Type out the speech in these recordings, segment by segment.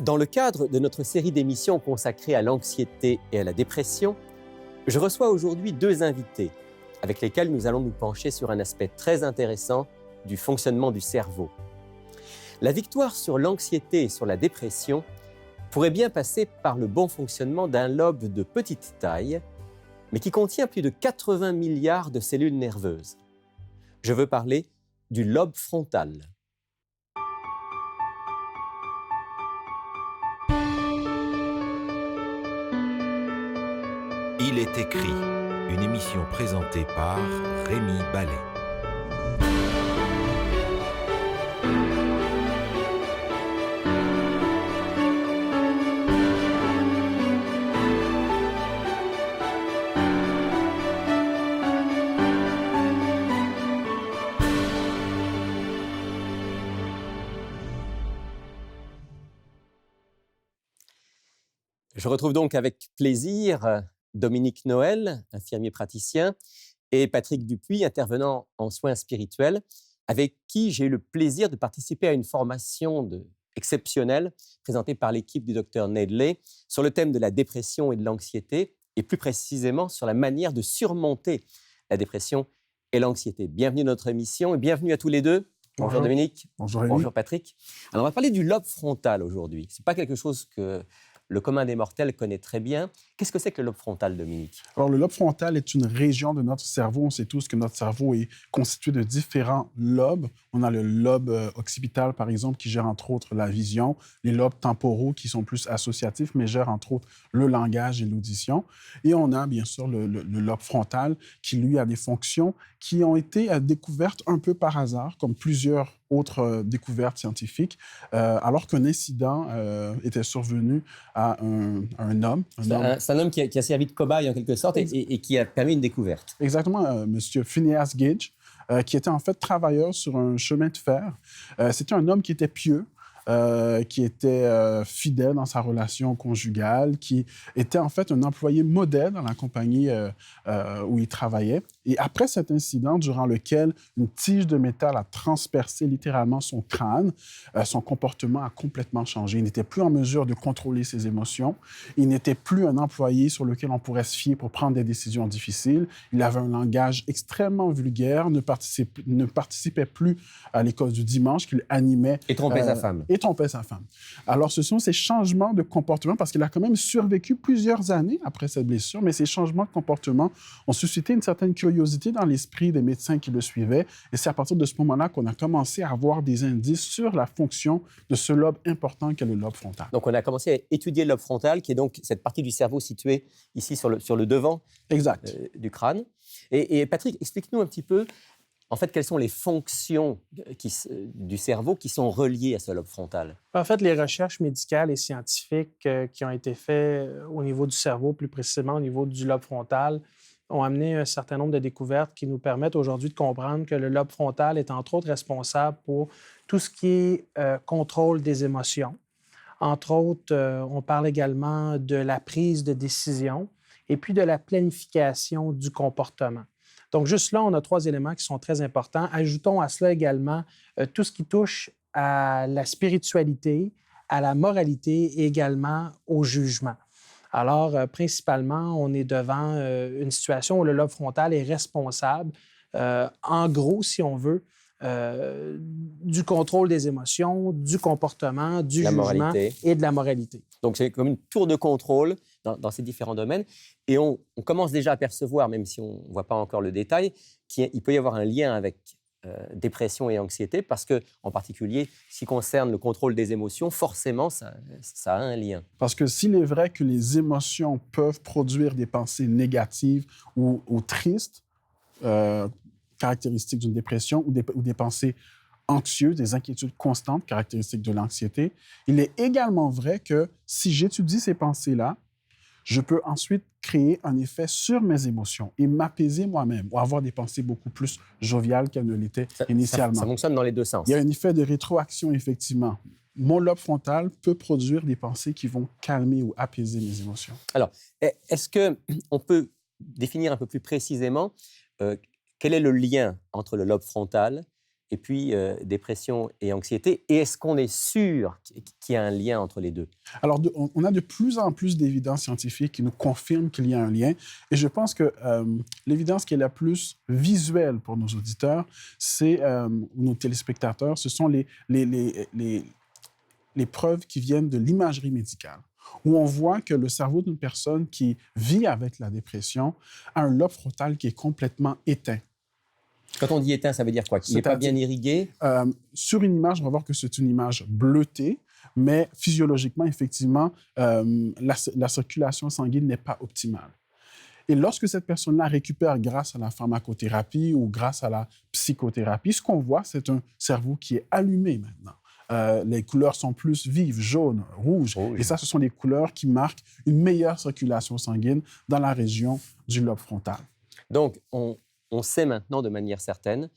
Dans le cadre de notre série d'émissions consacrée à l'anxiété et à la dépression, je reçois aujourd'hui deux invités avec lesquels nous allons nous pencher sur un aspect très intéressant du fonctionnement du cerveau. La victoire sur l'anxiété et sur la dépression pourrait bien passer par le bon fonctionnement d'un lobe de petite taille, mais qui contient plus de 80 milliards de cellules nerveuses. Je veux parler du lobe frontal. Il est écrit, une émission présentée par Rémi Ballet. Je retrouve donc avec plaisir Dominique Noël, infirmier praticien, et Patrick Dupuis, intervenant en soins spirituels, avec qui j'ai eu le plaisir de participer à une formation exceptionnelle présentée par l'équipe du Dr Nedley sur le thème de la dépression et de l'anxiété, et plus précisément sur la manière de surmonter la dépression et l'anxiété. Bienvenue dans notre émission et bienvenue à tous les deux. Bonjour Dominique. Bonjour Rémi. Bonjour Patrick. Alors on va parler du lobe frontal aujourd'hui. Ce n'est pas quelque chose que le commun des mortels connaît très bien. Qu'est-ce que c'est que le lobe frontal, Dominique? Alors, le lobe frontal est une région de notre cerveau. On sait tous que notre cerveau est constitué de différents lobes. On a le lobe occipital, par exemple, qui gère entre autres la vision. Les lobes temporaux, qui sont plus associatifs, mais gèrent entre autres le langage et l'audition. Et on a, bien sûr, le lobe frontal, qui, lui, a des fonctions qui ont été découvertes un peu par hasard, comme plusieurs autres découvertes scientifiques, alors qu'un incident était survenu à un homme. C'est un homme qui a servi de cobaye en quelque sorte et qui a permis une découverte. Exactement, Monsieur Phineas Gage, qui était en fait travailleur sur un chemin de fer. C'était un homme qui était pieux, qui était fidèle dans sa relation conjugale, qui était en fait un employé modèle dans la compagnie où il travaillait. Et après cet incident, durant lequel une tige de métal a transpercé littéralement son crâne, son comportement a complètement changé. Il n'était plus en mesure de contrôler ses émotions. Il n'était plus un employé sur lequel on pourrait se fier pour prendre des décisions difficiles. Il avait un langage extrêmement vulgaire, ne participait plus à l'école du dimanche qu'il animait. Et trompait sa femme. Et trompait sa femme. Alors, ce sont ces changements de comportement, parce qu'il a quand même survécu plusieurs années après cette blessure, mais ces changements de comportement ont suscité une certaine curiosité dans l'esprit des médecins qui le suivaient. Et c'est à partir de ce moment-là qu'on a commencé à avoir des indices sur la fonction de ce lobe important qu'est le lobe frontal. Donc, on a commencé à étudier le lobe frontal, qui est donc cette partie du cerveau située ici sur le devant du crâne. Et Patrick, explique-nous un petit peu en fait, quelles sont les fonctions du cerveau qui sont reliées à ce lobe frontal? En fait, les recherches médicales et scientifiques qui ont été faites au niveau du cerveau, plus précisément au niveau du lobe frontal, ont amené un certain nombre de découvertes qui nous permettent aujourd'hui de comprendre que le lobe frontal est entre autres responsable pour tout ce qui est contrôle des émotions. Entre autres, on parle également de la prise de décision et puis de la planification du comportement. Donc, juste là, on a trois éléments qui sont très importants. Ajoutons à cela également tout ce qui touche à la spiritualité, à la moralité et également au jugement. Alors, principalement, on est devant une situation où le lobe frontal est responsable, en gros, si on veut, du contrôle des émotions, du comportement, du jugement et de la moralité. Donc, c'est comme une tour de contrôle dans ces différents domaines. Et on commence déjà à percevoir, même si on ne voit pas encore le détail, qu'il peut y avoir un lien avec dépression et anxiété, parce que, en particulier, ce qui concerne le contrôle des émotions, forcément, ça a un lien. Parce que s'il est vrai que les émotions peuvent produire des pensées négatives ou tristes, caractéristiques d'une dépression, ou des pensées anxieuses, des inquiétudes constantes, caractéristiques de l'anxiété, il est également vrai que si j'étudie ces pensées-là, je peux ensuite créer un effet sur mes émotions et m'apaiser moi-même ou avoir des pensées beaucoup plus joviales qu'elles ne l'étaient initialement. Ça fonctionne dans les deux sens. Il y a un effet de rétroaction, effectivement. Mon lobe frontal peut produire des pensées qui vont calmer ou apaiser mes émotions. Alors, est-ce qu'on peut définir un peu plus précisément quel est le lien entre le lobe frontal et puis dépression et anxiété. Et est-ce qu'on est sûr qu'il y a un lien entre les deux? Alors, on a de plus en plus d'évidences scientifiques qui nous confirment qu'il y a un lien. Et je pense que l'évidence qui est la plus visuelle pour nos auditeurs, ou nos téléspectateurs, ce sont les preuves qui viennent de l'imagerie médicale, où on voit que le cerveau d'une personne qui vit avec la dépression a un lobe frontal qui est complètement éteint. Quand on dit éteint, ça veut dire quoi? Qu'il n'est pas bien irrigué? Sur une image, on va voir que c'est une image bleutée, mais physiologiquement, effectivement, la circulation sanguine n'est pas optimale. Et lorsque cette personne-là récupère grâce à la pharmacothérapie ou grâce à la psychothérapie, ce qu'on voit, c'est un cerveau qui est allumé maintenant. Les couleurs sont plus vives, jaune, rouge. Et ça, ce sont des couleurs qui marquent une meilleure circulation sanguine dans la région du lobe frontal. Donc, on sait maintenant de manière certaine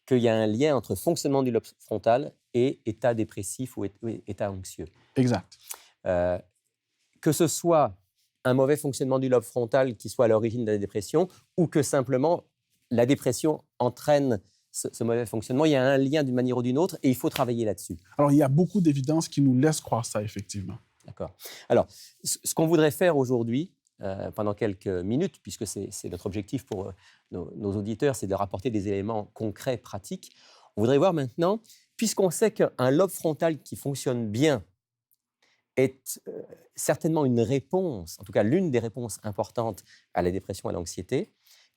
qu'il y a un lien entre fonctionnement du lobe frontal et état dépressif ou état anxieux. Exact. Que ce soit un mauvais fonctionnement du lobe frontal qui soit à l'origine de la dépression ou que simplement la dépression entraîne ce mauvais fonctionnement, il y a un lien d'une manière ou d'une autre et il faut travailler là-dessus. Alors, il y a beaucoup d'évidences qui nous laissent croire ça, effectivement. D'accord. Alors, ce qu'on voudrait faire aujourd'hui, pendant quelques minutes, puisque c'est notre objectif pour nos auditeurs, c'est de leur apporter des éléments concrets, pratiques. On voudrait voir maintenant, puisqu'on sait qu'un lobe frontal qui fonctionne bien est certainement une réponse, en tout cas l'une des réponses importantes à la dépression et à l'anxiété,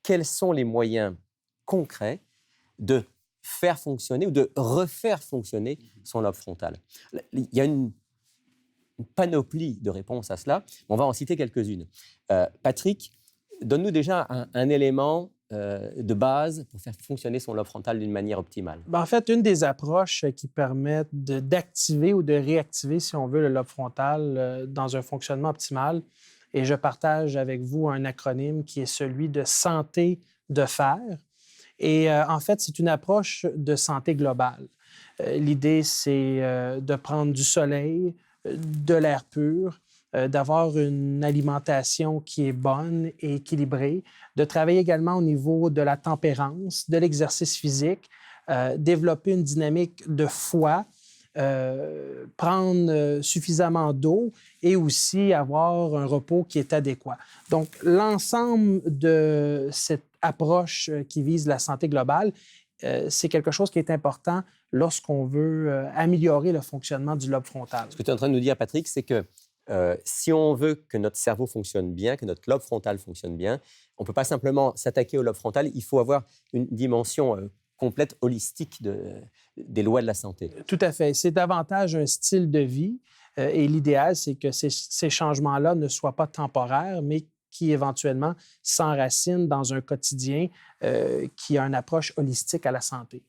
quels sont les moyens concrets de faire fonctionner ou de refaire fonctionner son lobe frontal? Il y a une panoplie de réponses à cela. On va en citer quelques-unes. Patrick, donne-nous déjà un élément de base pour faire fonctionner son lobe frontal d'une manière optimale. En fait, une des approches qui permettent d'activer ou de réactiver, si on veut, le lobe frontal dans un fonctionnement optimal, et je partage avec vous un acronyme qui est celui de santé de fer. Et en fait, c'est une approche de santé globale. L'idée, c'est de prendre du soleil, de l'air pur, d'avoir une alimentation qui est bonne et équilibrée, de travailler également au niveau de la tempérance, de l'exercice physique, développer une dynamique de foie, prendre suffisamment d'eau et aussi avoir un repos qui est adéquat. Donc, l'ensemble de cette approche qui vise la santé globale, c'est quelque chose qui est important lorsqu'on veut améliorer le fonctionnement du lobe frontal. Ce que tu es en train de nous dire, Patrick, c'est que si on veut que notre cerveau fonctionne bien, que notre lobe frontal fonctionne bien, on ne peut pas simplement s'attaquer au lobe frontal, il faut avoir une dimension complète, holistique des lois de la santé. Tout à fait. C'est davantage un style de vie et l'idéal, c'est que ces changements-là ne soient pas temporaires, mais qui éventuellement s'enracinent dans un quotidien qui a une approche holistique à la santé.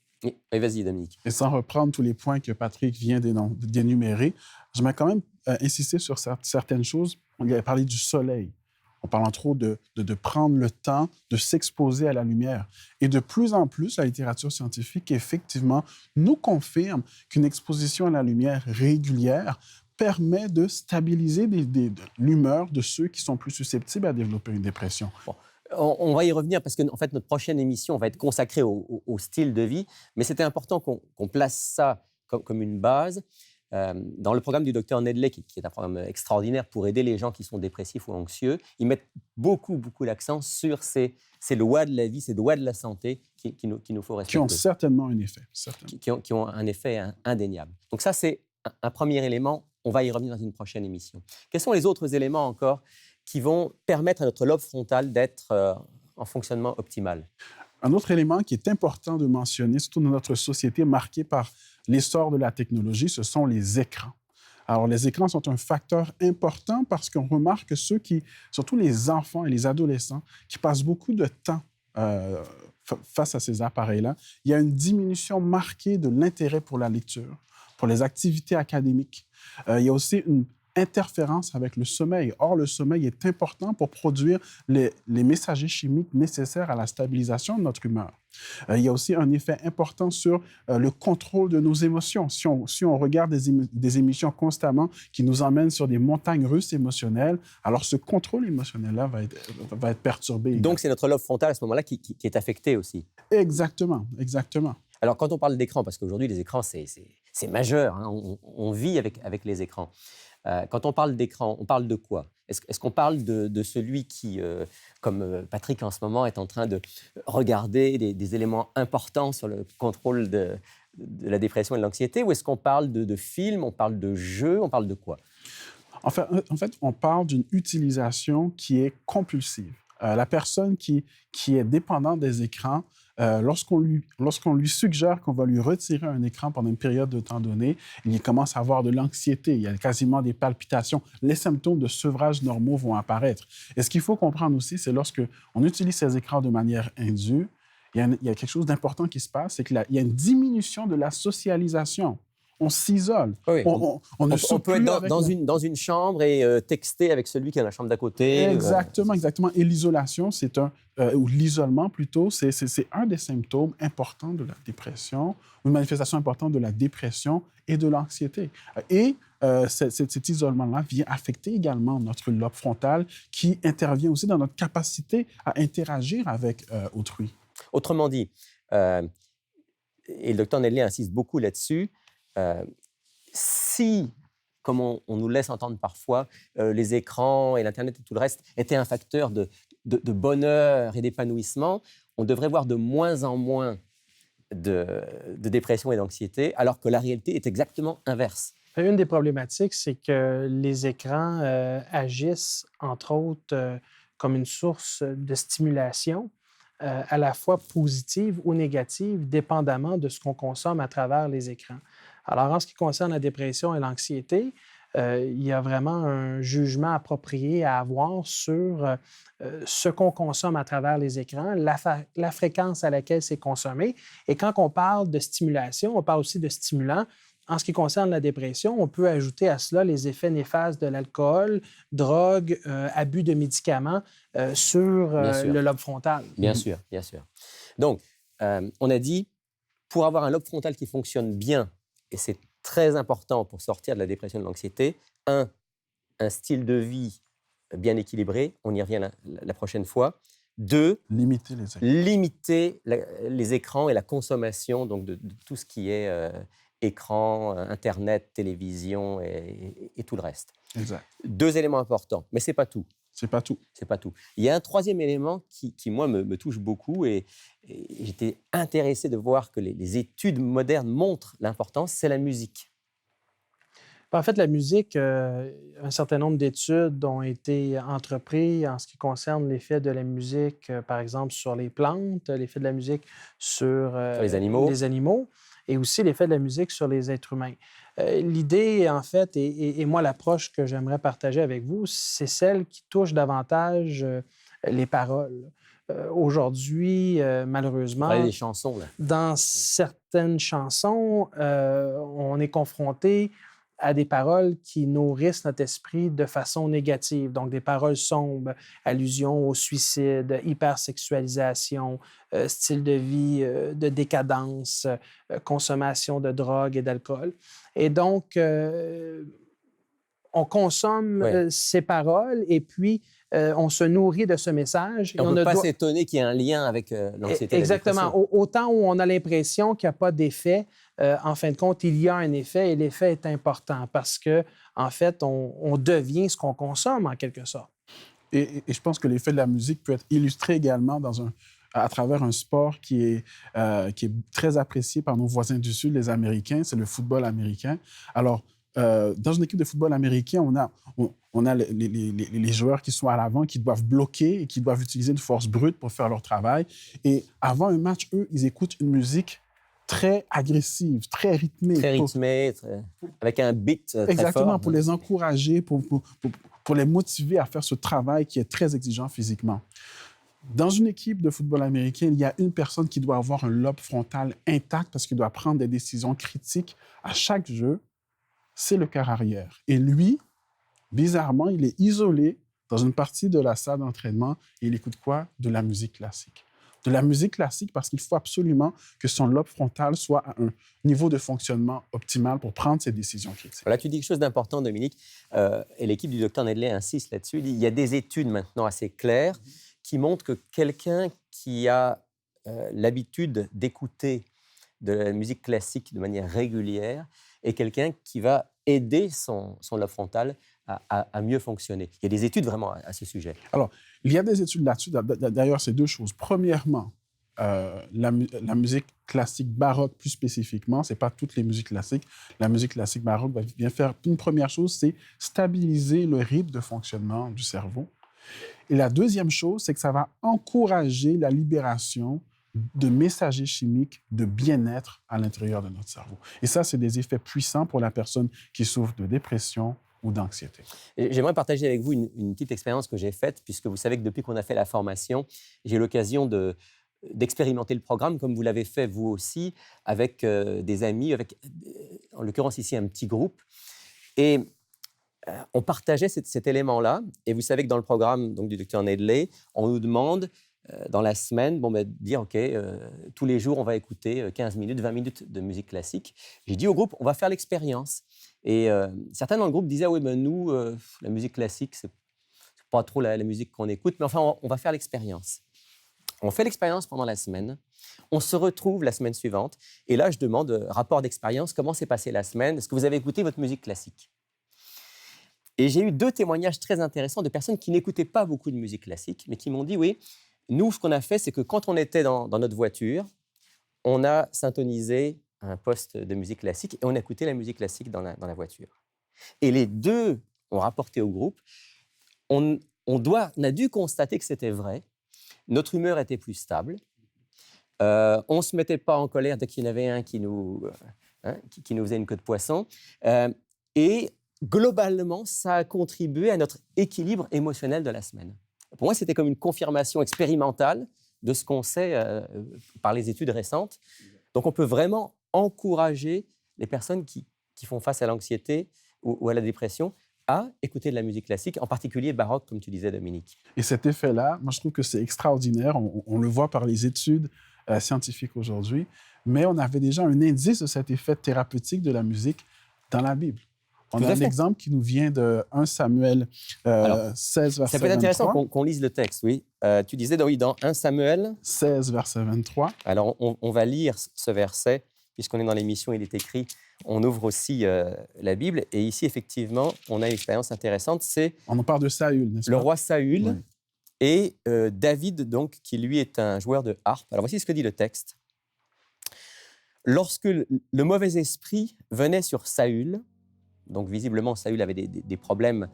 Et vas-y, Dominique. Et sans reprendre tous les points que Patrick vient d'énumérer, j'aimerais quand même insister sur certaines choses. On avait parlé du soleil. On parle entre autres de prendre le temps de s'exposer à la lumière. Et de plus en plus, la littérature scientifique, effectivement, nous confirme qu'une exposition à la lumière régulière permet de stabiliser l'humeur de ceux qui sont plus susceptibles à développer une dépression. Bon. On va y revenir parce que en fait, notre prochaine émission va être consacrée au style de vie, mais c'était important qu'on place ça comme une base. Dans le programme du Dr Nedley, qui est un programme extraordinaire pour aider les gens qui sont dépressifs ou anxieux, ils mettent beaucoup l'accent sur ces lois de la vie, ces lois de la santé qu'il nous faut respecter. Qui ont certainement un effet. Qui ont un effet indéniable. Donc ça, c'est un premier élément. On va y revenir dans une prochaine émission. Quels sont les autres éléments encore qui vont permettre à notre lobe frontal d'être en fonctionnement optimal? Un autre élément qui est important de mentionner, surtout dans notre société marquée par l'essor de la technologie, ce sont les écrans. Alors, les écrans sont un facteur important parce qu'on remarque que surtout les enfants et les adolescents, qui passent beaucoup de temps face à ces appareils-là, il y a une diminution marquée de l'intérêt pour la lecture, pour les activités académiques. Il y a aussi une interférence avec le sommeil. Or, le sommeil est important pour produire les messagers chimiques nécessaires à la stabilisation de notre humeur. Il y a aussi un effet important sur le contrôle de nos émotions. Si on regarde des émissions constamment qui nous emmènent sur des montagnes russes émotionnelles, alors ce contrôle émotionnel-là va être perturbé. Donc, c'est notre lobe frontal à ce moment-là qui est affecté aussi. Exactement. Alors, quand on parle d'écran, parce qu'aujourd'hui, les écrans, c'est majeur, hein, on vit avec les écrans. Quand on parle d'écran, on parle de quoi? Est-ce qu'on parle de celui qui, comme Patrick en ce moment, est en train de regarder des éléments importants sur le contrôle de la dépression et de l'anxiété? Ou est-ce qu'on parle de films, on parle de jeux, on parle de quoi? En fait, on parle d'une utilisation qui est compulsive. La personne qui est dépendante des écrans, lorsqu'on lui suggère qu'on va lui retirer un écran pendant une période de temps donnée, il commence à avoir de l'anxiété, il y a quasiment des palpitations. Les symptômes de sevrage normaux vont apparaître. Et ce qu'il faut comprendre aussi, c'est lorsque on utilise ces écrans de manière indue, il y a quelque chose d'important qui se passe, c'est qu'il y a une diminution de la socialisation. On s'isole. Oui, On ne on peut être dans une chambre et texter avec celui qui est dans la chambre d'à côté. Exactement, exactement. Et l'isolation, ou l'isolement plutôt, c'est un des symptômes importants de la dépression, une manifestation importante de la dépression et de l'anxiété. Et cet isolement-là vient affecter également notre lobe frontal qui intervient aussi dans notre capacité à interagir avec autrui. Autrement dit, et le docteur Nedley insiste beaucoup là-dessus, si, comme on nous laisse entendre parfois, les écrans et l'Internet et tout le reste étaient un facteur de bonheur et d'épanouissement, on devrait voir de moins en moins de dépression et d'anxiété, alors que la réalité est exactement inverse. Une des problématiques, c'est que les écrans agissent, entre autres, comme une source de stimulation, à la fois positive ou négative, dépendamment de ce qu'on consomme à travers les écrans. Alors, en ce qui concerne la dépression et l'anxiété, il y a vraiment un jugement approprié à avoir sur ce qu'on consomme à travers les écrans, la fréquence à laquelle c'est consommé. Et quand on parle de stimulation, on parle aussi de stimulants. En ce qui concerne la dépression, on peut ajouter à cela les effets néfastes de l'alcool, drogue, abus de médicaments sur le lobe frontal. Bien sûr, bien sûr. Donc, on a dit, pour avoir un lobe frontal qui fonctionne bien, et c'est très important pour sortir de la dépression et de l'anxiété, un style de vie bien équilibré, on y revient la prochaine fois. 2, limiter les écrans et la consommation donc de tout ce qui est écran, Internet, télévision et tout le reste. Exact. 2 éléments importants, mais ce n'est pas tout. C'est pas tout. C'est pas tout. Il y a un troisième élément qui moi, me touche beaucoup et j'étais intéressé de voir que les études modernes montrent l'importance, c'est la musique. En fait, la musique, un certain nombre d'études ont été entreprises en ce qui concerne l'effet de la musique, par exemple, sur les plantes, l'effet de la musique sur les animaux et aussi l'effet de la musique sur les êtres humains. L'idée, en fait, et moi, l'approche que j'aimerais partager avec vous, c'est celle qui touche davantage les paroles. Aujourd'hui, malheureusement, des chansons, là. Dans certaines chansons, on est confronté à des paroles qui nourrissent notre esprit de façon négative. Donc, des paroles sombres, allusion au suicide, hypersexualisation, style de vie de décadence, consommation de drogue et d'alcool. Et donc, on consomme ces paroles et puis on se nourrit de ce message. Et on ne peut pas s'étonner qu'il y ait un lien avec l'anxiété. Exactement. Autant où on a l'impression qu'il n'y a pas d'effet, en fin de compte, il y a un effet et l'effet est important parce que, en fait, on devient ce qu'on consomme en quelque sorte. Et je pense que l'effet de la musique peut être illustré également à travers un sport qui est très apprécié par nos voisins du Sud, les Américains, c'est le football américain. Alors, dans une équipe de football américain, on a les joueurs qui sont à l'avant, qui doivent bloquer et qui doivent utiliser une force brute pour faire leur travail. Et avant un match, eux, ils écoutent une musique très agressive, très rythmée. Très rythmée, avec un beat très fort. Exactement, pour les encourager, pour les motiver à faire ce travail qui est très exigeant physiquement. Dans une équipe de football américain, il y a une personne qui doit avoir un lobe frontal intact parce qu'il doit prendre des décisions critiques à chaque jeu. C'est le quart arrière. Et lui, bizarrement, il est isolé dans une partie de la salle d'entraînement et il écoute quoi? De la musique classique. De la musique classique parce qu'il faut absolument que son lobe frontal soit à un niveau de fonctionnement optimal pour prendre ses décisions critiques. Voilà, tu dis quelque chose d'important, Dominique, et l'équipe du Dr Nedley insiste là-dessus. Il y a des études maintenant assez claires qui montrent que quelqu'un qui a l'habitude d'écouter de la musique classique de manière régulière est quelqu'un qui va aider son lobe frontal à mieux fonctionner. Il y a des études vraiment à ce sujet. Alors, il y a des études là-dessus. D'ailleurs, c'est deux choses. Premièrement, la musique classique baroque, plus spécifiquement, ce n'est pas toutes les musiques classiques. La musique classique baroque va bien faire... Une première chose, c'est stabiliser le rythme de fonctionnement du cerveau. Et la deuxième chose, c'est que ça va encourager la libération de messagers chimiques de bien-être à l'intérieur de notre cerveau. Et ça, c'est des effets puissants pour la personne qui souffre de dépression ou d'anxiété. J'aimerais partager avec vous une petite expérience que j'ai faite, puisque vous savez que depuis qu'on a fait la formation, j'ai eu l'occasion d'expérimenter le programme, comme vous l'avez fait vous aussi, avec des amis, avec en l'occurrence ici un petit groupe. Et on partageait cet élément-là. Et vous savez que dans le programme donc, du Dr Nedley, on nous demande dans la semaine de dire, OK, tous les jours, on va écouter 15 minutes, 20 minutes de musique classique. J'ai dit au groupe, on va faire l'expérience. Et certains dans le groupe disaient, oui, mais nous, la musique classique, c'est pas trop la musique qu'on écoute, mais enfin, on va faire l'expérience. On fait l'expérience pendant la semaine. On se retrouve la semaine suivante. Et là, je demande, rapport d'expérience, comment s'est passée la semaine? Est-ce que vous avez écouté votre musique classique? Et j'ai eu 2 témoignages très intéressants de personnes qui n'écoutaient pas beaucoup de musique classique, mais qui m'ont dit, oui, nous, ce qu'on a fait, c'est que quand on était dans notre voiture, on a syntonisé un poste de musique classique et on a écouté la musique classique dans la voiture. Et les 2 ont rapporté au groupe, on a dû constater que c'était vrai. Notre humeur était plus stable. On ne se mettait pas en colère dès qu'il y en avait un qui nous faisait une queue de poisson. Et globalement, ça a contribué à notre équilibre émotionnel de la semaine. Pour moi, c'était comme une confirmation expérimentale de ce qu'on sait par les études récentes. Donc, on peut vraiment encourager les personnes qui font face à l'anxiété ou à la dépression à écouter de la musique classique, en particulier baroque, comme tu disais, Dominique. Et cet effet-là, moi, je trouve que c'est extraordinaire. On le voit par les études scientifiques aujourd'hui, mais on avait déjà un indice de cet effet thérapeutique de la musique dans la Bible. On a un exemple qui nous vient de 1 Samuel 16, verset 23. Ça peut être intéressant qu'on lise le texte, oui. Tu disais, oui, dans 1 Samuel 16, verset 23. Alors, on va lire ce verset, puisqu'on est dans l'émission, il est écrit, on ouvre aussi la Bible. Et ici, effectivement, on a une expérience intéressante. On en parle de Saül, n'est-ce pas? Le roi Saül, oui. Et David, donc, qui lui est un joueur de harpe. Alors, voici ce que dit le texte. Lorsque le mauvais esprit venait sur Saül, donc visiblement Saül avait des problèmes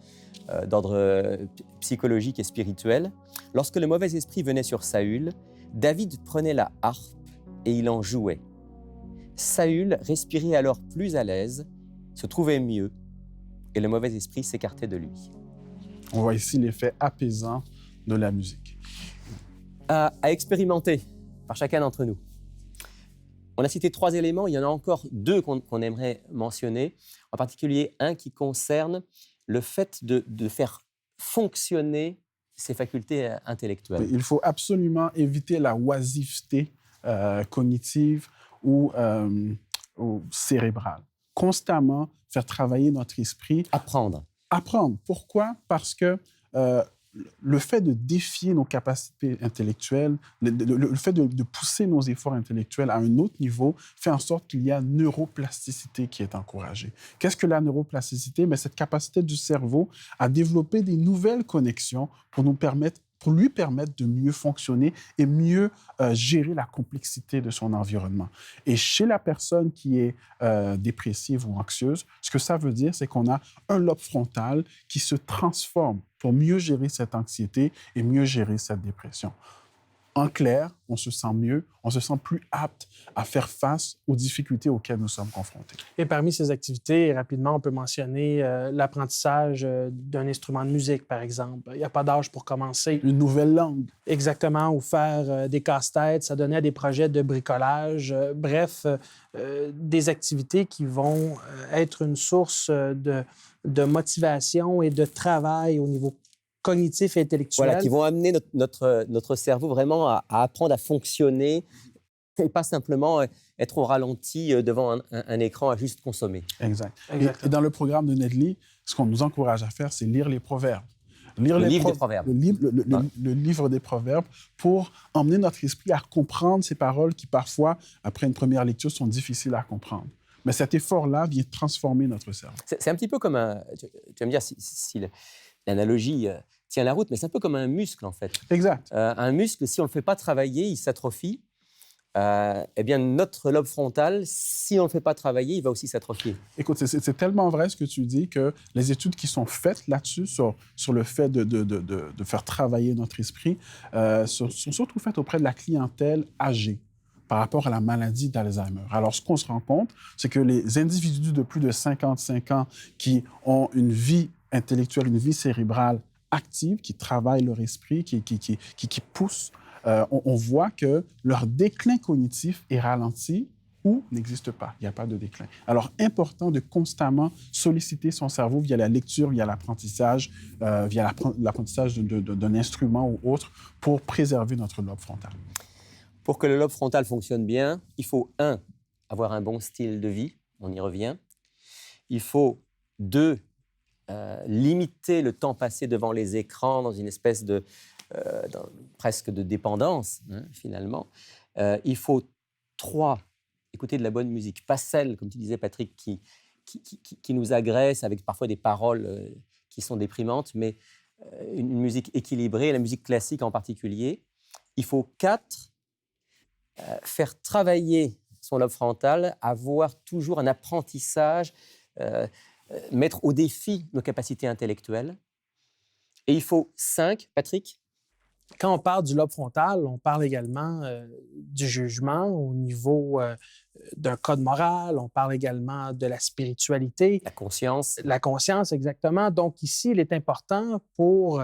d'ordre psychologique et spirituel. Lorsque le mauvais esprit venait sur Saül, David prenait la harpe et il en jouait. Saül respirait alors plus à l'aise, se trouvait mieux, et le mauvais esprit s'écartait de lui. On voit ici l'effet apaisant de la musique. À expérimenter par chacun d'entre nous. On a cité 3 éléments, il y en a encore 2 qu'on aimerait mentionner, en particulier un qui concerne le fait de faire fonctionner ses facultés intellectuelles. Il faut absolument éviter la oisiveté cognitive ou cérébrale. Constamment faire travailler notre esprit. Apprendre. Pourquoi? Parce que le fait de défier nos capacités intellectuelles, le fait de pousser nos efforts intellectuels à un autre niveau fait en sorte qu'il y a neuroplasticité qui est encouragée. Qu'est-ce que la neuroplasticité? Mais cette capacité du cerveau à développer des nouvelles connexions pour lui permettre de mieux fonctionner et mieux gérer la complexité de son environnement. Et chez la personne qui est dépressive ou anxieuse, ce que ça veut dire, c'est qu'on a un lobe frontal qui se transforme pour mieux gérer cette anxiété et mieux gérer cette dépression. En clair, on se sent mieux, on se sent plus apte à faire face aux difficultés auxquelles nous sommes confrontés. Et parmi ces activités, rapidement, on peut mentionner l'apprentissage d'un instrument de musique, par exemple. Il n'y a pas d'âge pour commencer. Une nouvelle langue. Exactement, ou faire des casse-têtes, ça donnait des projets de bricolage. Bref, des activités qui vont être une source de motivation et de travail au niveau cognitif et intellectuel. Voilà, qui vont amener notre cerveau vraiment à apprendre à fonctionner et pas simplement être au ralenti devant un écran à juste consommer. Exact. Et dans le programme de Nedley, ce qu'on nous encourage à faire, c'est lire les proverbes. Lire Le les livre pro- des Proverbes. le livre des Proverbes pour emmener notre esprit à comprendre ces paroles qui, parfois, après une première lecture, sont difficiles à comprendre. Mais cet effort-là vient transformer notre cerveau. C'est un petit peu comme un... Tu vas me dire si l'analogie tient la route, mais c'est un peu comme un muscle, en fait. Exact. Un muscle, si on ne le fait pas travailler, il s'atrophie. Eh bien, notre lobe frontal, si on ne le fait pas travailler, il va aussi s'atrophier. Écoute, c'est tellement vrai ce que tu dis que les études qui sont faites là-dessus, sur le fait de faire travailler notre esprit, sont surtout faites auprès de la clientèle âgée par rapport à la maladie d'Alzheimer. Alors, ce qu'on se rend compte, c'est que les individus de plus de 55 ans qui ont une vie intellectuelle, une vie cérébrale active, qui travaillent leur esprit, qui poussent, on voit que leur déclin cognitif est ralenti ou n'existe pas. Il n'y a pas de déclin. Alors, important de constamment solliciter son cerveau via la lecture, via l'apprentissage, via l'apprentissage d'un instrument ou autre pour préserver notre lobe frontal. Pour que le lobe frontal fonctionne bien, il faut, 1, avoir un bon style de vie, on y revient. Il faut, 2, limiter le temps passé devant les écrans dans une espèce presque de dépendance, finalement. Il faut, 3, écouter de la bonne musique, pas celle, comme tu disais, Patrick, qui nous agresse avec parfois des paroles qui sont déprimantes, mais une musique équilibrée, la musique classique en particulier. Il faut, 4, faire travailler son lobe frontal, avoir toujours un apprentissage, mettre au défi nos capacités intellectuelles. Et il faut 5, Patrick. Quand on parle du lobe frontal, on parle également du jugement au niveau d'un code moral, on parle également de la spiritualité. La conscience. La conscience, exactement. Donc ici, il est important pour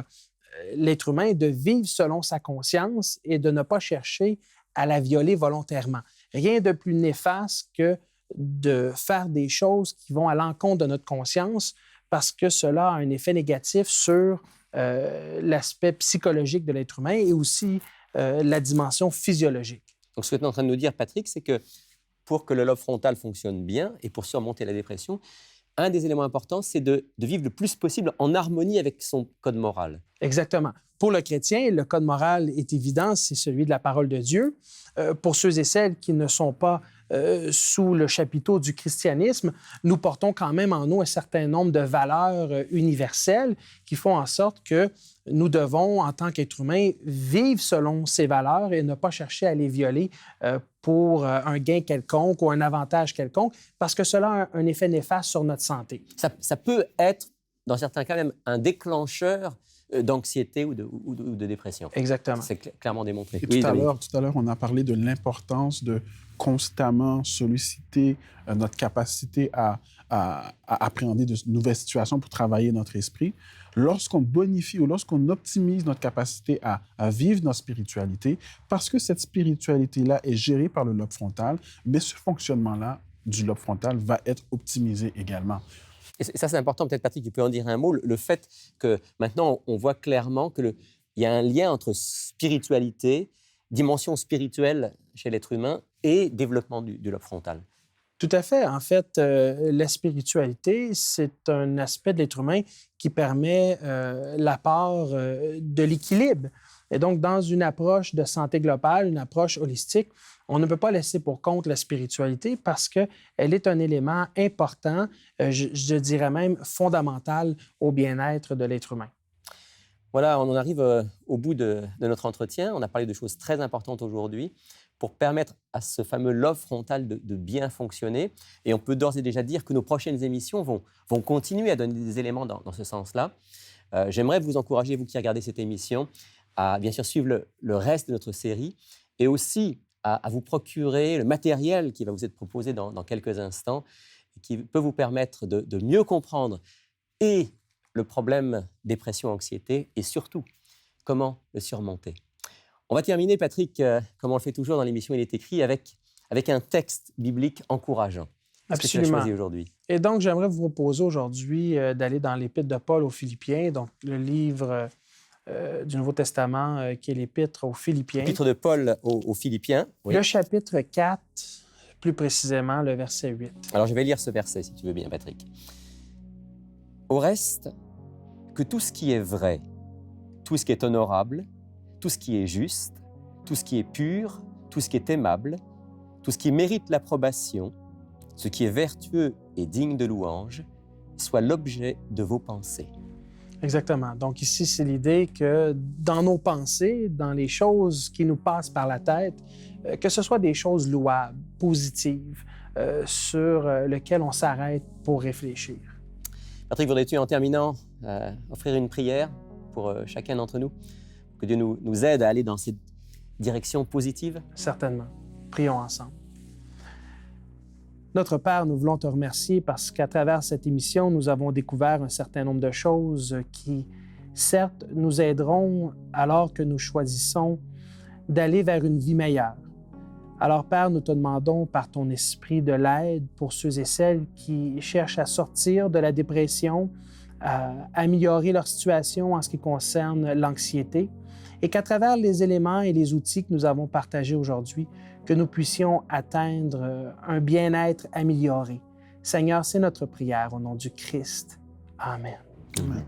l'être humain de vivre selon sa conscience et de ne pas chercher à la violer volontairement. Rien de plus néfaste que de faire des choses qui vont à l'encontre de notre conscience parce que cela a un effet négatif sur l'aspect psychologique de l'être humain et aussi la dimension physiologique. Donc, ce que tu es en train de nous dire, Patrick, c'est que pour que le lobe frontal fonctionne bien et pour surmonter la dépression, un des éléments importants, c'est de vivre le plus possible en harmonie avec son code moral. Exactement. Pour le chrétien, le code moral est évident, c'est celui de la parole de Dieu. Pour ceux et celles qui ne sont pas sous le chapiteau du christianisme, nous portons quand même en nous un certain nombre de valeurs universelles qui font en sorte que nous devons, en tant qu'être humain, vivre selon ces valeurs et ne pas chercher à les violer pour un gain quelconque ou un avantage quelconque, parce que cela a un effet néfaste sur notre santé. Ça peut être, dans certains cas même, un déclencheur d'anxiété ou de dépression. Exactement. C'est clairement démontré. Et tout à l'heure, on a parlé de l'importance de constamment solliciter notre capacité à appréhender de nouvelles situations pour travailler notre esprit. Lorsqu'on bonifie ou lorsqu'on optimise notre capacité à vivre notre spiritualité, parce que cette spiritualité-là est gérée par le lobe frontal, mais ce fonctionnement-là du lobe frontal va être optimisé également. Et ça, c'est important, peut-être, Patrick, tu peux en dire un mot. Le fait que maintenant, on voit clairement qu'il y a un lien entre spiritualité, dimension spirituelle chez l'être humain et développement du lobe frontal. Tout à fait. En fait, la spiritualité, c'est un aspect de l'être humain qui permet l'apport de l'équilibre. Et donc, dans une approche de santé globale, une approche holistique, on ne peut pas laisser pour compte la spiritualité parce qu'elle est un élément important, je dirais même fondamental au bien-être de l'être humain. Voilà, on en arrive au bout de notre entretien. On a parlé de choses très importantes aujourd'hui pour permettre à ce fameux lobe frontal de bien fonctionner. Et on peut d'ores et déjà dire que nos prochaines émissions vont continuer à donner des éléments dans ce sens-là. J'aimerais vous encourager, vous qui regardez cette émission, à bien sûr suivre le reste de notre série et aussi à vous procurer le matériel qui va vous être proposé dans quelques instants et qui peut vous permettre de mieux comprendre et le problème dépression-anxiété et surtout comment le surmonter. On va terminer, Patrick, comme on le fait toujours dans l'émission Il est écrit, avec un texte biblique encourageant. Qu'est-ce que tu as choisi aujourd'hui? Et donc, j'aimerais vous proposer aujourd'hui d'aller dans l'Épître de Paul aux Philippiens, donc le livre du Nouveau Testament qui est l'Épître aux Philippiens. L'Épître de Paul aux Philippiens. Oui. Le chapitre 4, plus précisément le verset 8. Alors, je vais lire ce verset, si tu veux bien, Patrick. « Au reste, que tout ce qui est vrai, tout ce qui est honorable, tout ce qui est juste, tout ce qui est pur, tout ce qui est aimable, tout ce qui mérite l'approbation, ce qui est vertueux et digne de louange, soit l'objet de vos pensées. Exactement. Donc ici, c'est l'idée que dans nos pensées, dans les choses qui nous passent par la tête, que ce soit des choses louables, positives, sur lesquelles on s'arrête pour réfléchir. Patrick, voudrais-tu en terminant offrir une prière pour chacun d'entre nous? Que Dieu nous aide à aller dans cette direction positive? Certainement. Prions ensemble. Notre Père, nous voulons te remercier parce qu'à travers cette émission, nous avons découvert un certain nombre de choses qui, certes, nous aideront alors que nous choisissons d'aller vers une vie meilleure. Alors, Père, nous te demandons par ton esprit de l'aide pour ceux et celles qui cherchent à sortir de la dépression, à améliorer leur situation en ce qui concerne l'anxiété, et qu'à travers les éléments et les outils que nous avons partagés aujourd'hui, que nous puissions atteindre un bien-être amélioré. Seigneur, c'est notre prière au nom du Christ. Amen. Amen.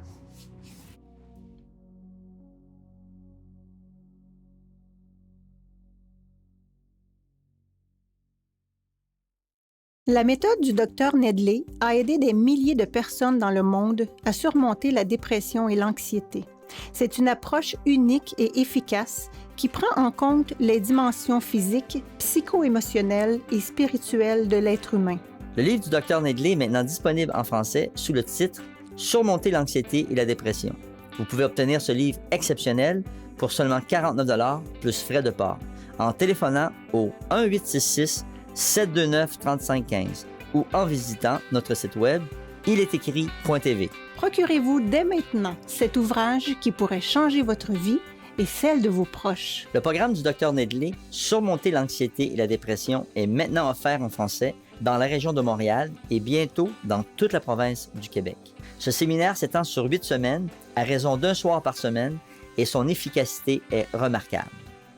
La méthode du Dr Nedley a aidé des milliers de personnes dans le monde à surmonter la dépression et l'anxiété. C'est une approche unique et efficace qui prend en compte les dimensions physiques, psycho-émotionnelles et spirituelles de l'être humain. Le livre du Dr Nedley est maintenant disponible en français sous le titre « Surmonter l'anxiété et la dépression ». Vous pouvez obtenir ce livre exceptionnel pour seulement 49 $ plus frais de port en téléphonant au 1-866-729-3515 ou en visitant notre site web ilestécrit.tv. Procurez-vous dès maintenant cet ouvrage qui pourrait changer votre vie et celle de vos proches. Le programme du Dr Nedley, Surmonter l'anxiété et la dépression, est maintenant offert en français dans la région de Montréal et bientôt dans toute la province du Québec. Ce séminaire s'étend sur 8 semaines, à raison d'un soir par semaine, et son efficacité est remarquable.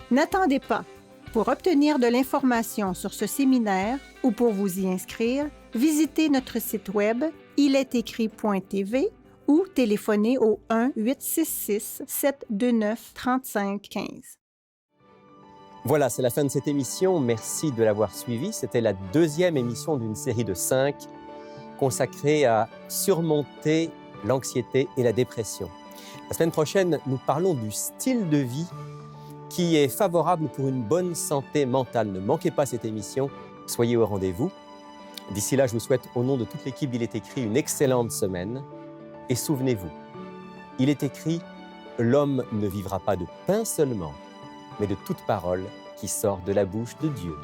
N'attendez pas. Pour obtenir de l'information sur ce séminaire ou pour vous y inscrire, visitez notre site web ilestécrit.tv ou téléphonez au 1-866-729-3515. Voilà, c'est la fin de cette émission. Merci de l'avoir suivie. C'était la deuxième émission d'une série de 5 consacrée à surmonter l'anxiété et la dépression. La semaine prochaine, nous parlons du style de vie qui est favorable pour une bonne santé mentale. Ne manquez pas cette émission, soyez au rendez-vous. D'ici là, je vous souhaite au nom de toute l'équipe d'Il est écrit une excellente semaine. Et souvenez-vous, il est écrit « L'homme ne vivra pas de pain seulement, mais de toute parole qui sort de la bouche de Dieu ».